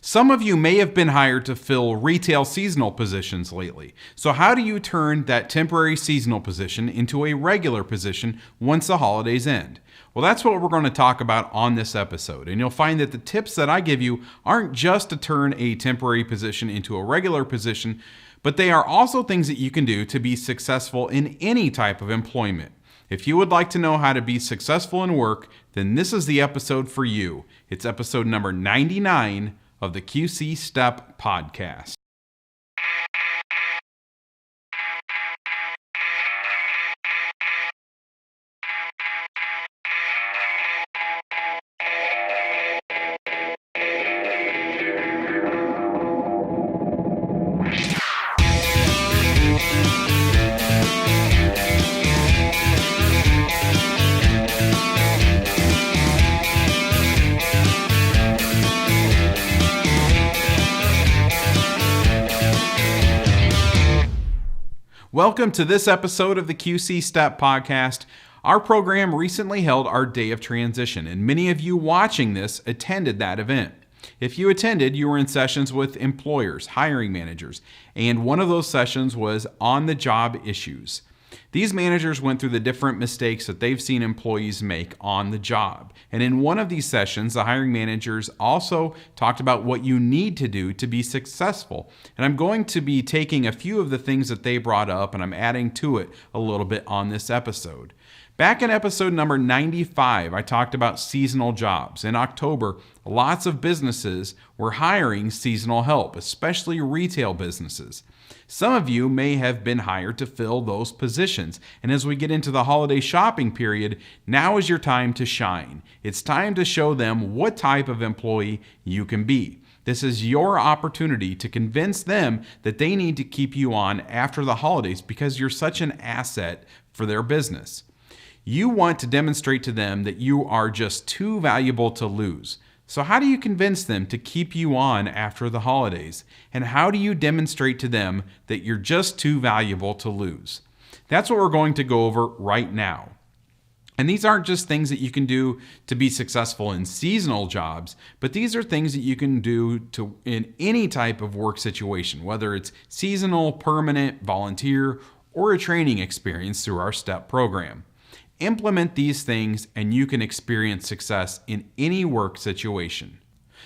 Some of you may have been hired to fill retail seasonal positions lately. So how do you turn that temporary seasonal position into a regular position once the holidays end? Well, that's what we're going to talk about on this episode. And you'll find that the tips that I give you aren't just to turn a temporary position into a regular position, but they are also things that you can do to be successful in any type of employment. If you would like to know how to be successful in work, then this is the episode for you. It's episode number 99 of the QC Step Podcast. Welcome to this episode of the QC Step Podcast. Our program recently held our Day of Transition, and many of you watching this attended that event. If you attended, you were in sessions with employers, hiring managers, and one of those sessions was on-the-job issues. These managers went through the different mistakes that they've seen employees make on the job. And in one of these sessions, the hiring managers also talked about what you need to do to be successful. And I'm going to be taking a few of the things that they brought up and I'm adding to it a little bit on this episode. Back in episode number 95, I talked about seasonal jobs. In October, lots of businesses were hiring seasonal help, especially retail businesses. Some of you may have been hired to fill those positions. And as we get into the holiday shopping period, now is your time to shine. It's time to show them what type of employee you can be. This is your opportunity to convince them that they need to keep you on after the holidays because you're such an asset for their business. You want to demonstrate to them that you are just too valuable to lose. So how do you convince them to keep you on after the holidays? And how do you demonstrate to them that you're just too valuable to lose? That's what we're going to go over right now. And these aren't just things that you can do to be successful in seasonal jobs, but these are things that you can do in any type of work situation, whether it's seasonal, permanent, volunteer, or a training experience through our STEP program. Implement these things and you can experience success in any work situation.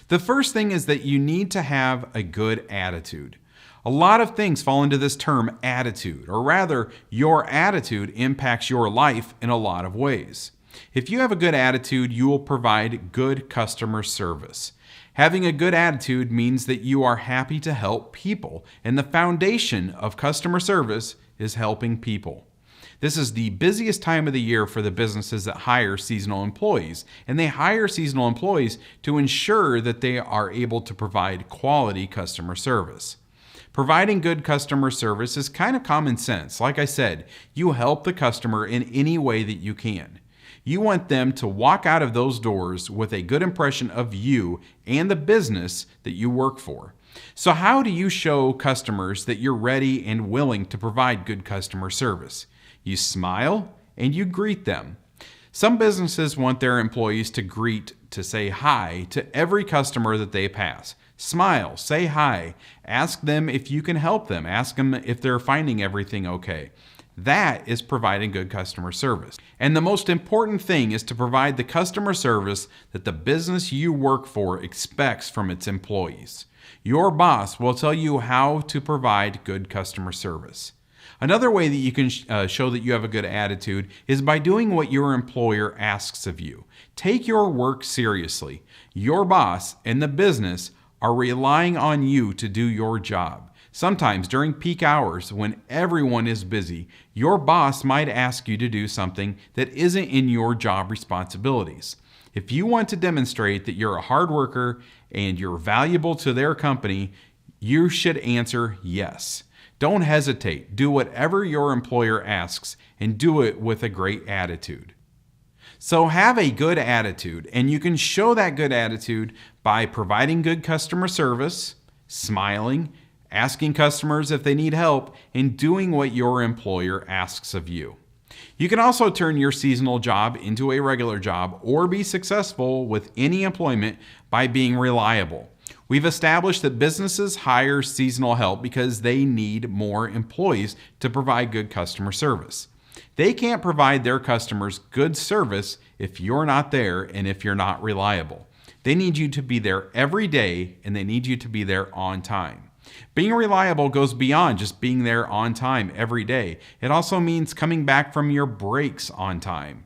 The first thing is that you need to have a good attitude. A lot of things fall into this term attitude, or rather, your attitude impacts your life in a lot of ways. If you have a good attitude, you will provide good customer service. Having a good attitude means that you are happy to help people, and the foundation of customer service is helping people. This is the busiest time of the year for the businesses that hire seasonal employees, and they hire seasonal employees to ensure that they are able to provide quality customer service. Providing good customer service is kind of common sense. Like I said, you help the customer in any way that you can. You want them to walk out of those doors with a good impression of you and the business that you work for. So how do you show customers that you're ready and willing to provide good customer service? You smile and you greet them. Some businesses want their employees to say hi to every customer that they pass. Smile, say hi, ask them if you can help them, ask them if they're finding everything okay. That is providing good customer service. And the most important thing is to provide the customer service that the business you work for expects from its employees. Your boss will tell you how to provide good customer service. Another way that you can show that you have a good attitude is by doing what your employer asks of you. Take your work seriously. Your boss and the business are relying on you to do your job. Sometimes during peak hours when everyone is busy, your boss might ask you to do something that isn't in your job responsibilities. If you want to demonstrate that you're a hard worker and you're valuable to their company, you should answer yes. Don't hesitate. Do whatever your employer asks and do it with a great attitude. So have a good attitude, and you can show that good attitude by providing good customer service, smiling, asking customers if they need help, and doing what your employer asks of you. You can also turn your seasonal job into a regular job or be successful with any employment by being reliable. We've established that businesses hire seasonal help because they need more employees to provide good customer service. They can't provide their customers good service if you're not there and if you're not reliable. They need you to be there every day, and they need you to be there on time. Being reliable goes beyond just being there on time every day. It also means coming back from your breaks on time.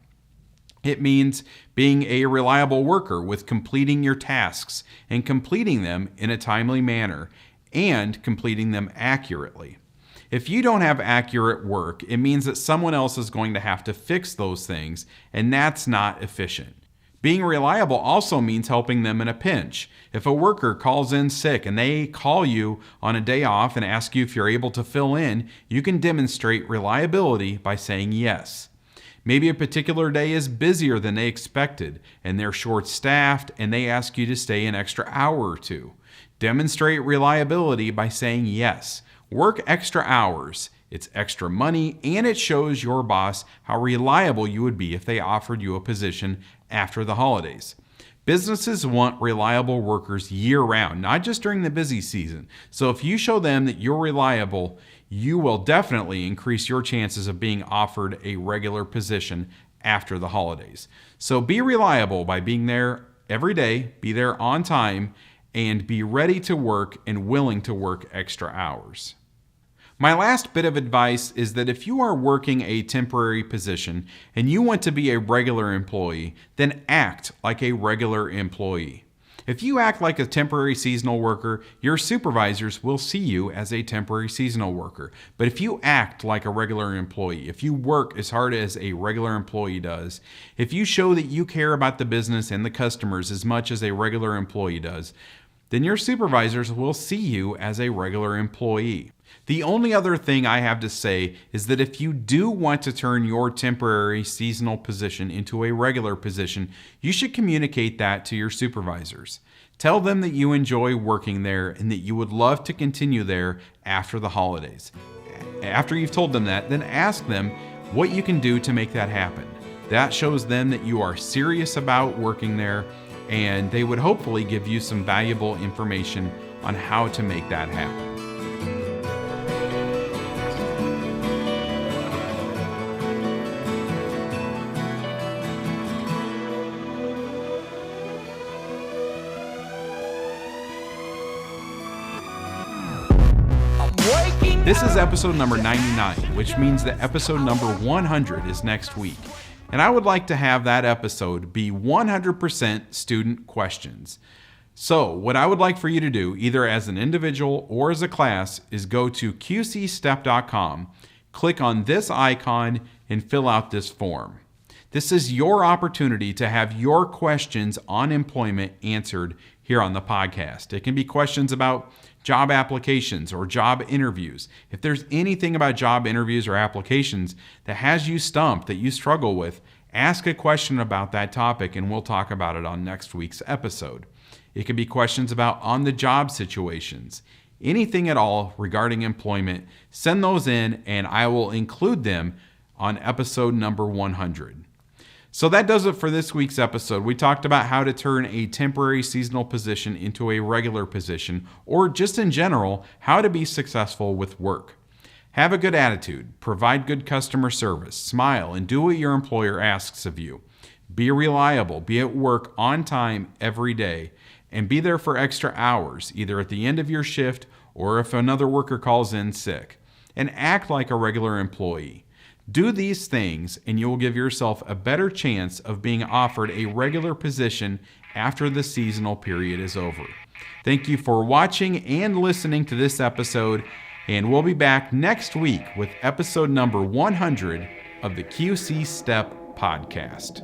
It means being a reliable worker with completing your tasks and completing them in a timely manner and completing them accurately. If you don't have accurate work, it means that someone else is going to have to fix those things, and that's not efficient. Being reliable also means helping them in a pinch. If a worker calls in sick and they call you on a day off and ask you if you're able to fill in, you can demonstrate reliability by saying yes. Maybe a particular day is busier than they expected and they're short-staffed and they ask you to stay an extra hour or two. Demonstrate reliability by saying yes. Work extra hours. It's extra money, and it shows your boss how reliable you would be if they offered you a position after the holidays. Businesses want reliable workers year-round, not just during the busy season. So if you show them that you're reliable, you will definitely increase your chances of being offered a regular position after the holidays. So be reliable by being there every day, be there on time, and be ready to work and willing to work extra hours. My last bit of advice is that if you are working a temporary position and you want to be a regular employee, then act like a regular employee. If you act like a temporary seasonal worker, your supervisors will see you as a temporary seasonal worker. But if you act like a regular employee, if you work as hard as a regular employee does, if you show that you care about the business and the customers as much as a regular employee does, then your supervisors will see you as a regular employee. The only other thing I have to say is that if you do want to turn your temporary seasonal position into a regular position, you should communicate that to your supervisors. Tell them that you enjoy working there and that you would love to continue there after the holidays. After you've told them that, then ask them what you can do to make that happen. That shows them that you are serious about working there, and they would hopefully give you some valuable information on how to make that happen. This is episode number 99, which means that episode number 100 is next week. And I would like to have that episode be 100% student questions. So what I would like for you to do, either as an individual or as a class, is go to qcstep.com, click on this icon, and fill out this form. This is your opportunity to have your questions on employment answered here on the podcast. It can be questions about job applications or job interviews. If there's anything about job interviews or applications that has you stumped, that you struggle with, ask a question about that topic and we'll talk about it on next week's episode. It could be questions about on-the-job situations. Anything at all regarding employment, send those in and I will include them on episode number 100. So that does it for this week's episode. We talked about how to turn a temporary seasonal position into a regular position, or just in general, how to be successful with work. Have a good attitude, provide good customer service, smile, and do what your employer asks of you. Be reliable, be at work on time every day, and be there for extra hours, either at the end of your shift or if another worker calls in sick. And act like a regular employee. Do these things and you will give yourself a better chance of being offered a regular position after the seasonal period is over. Thank you for watching and listening to this episode, and we'll be back next week with episode number 100 of the QC Step Podcast.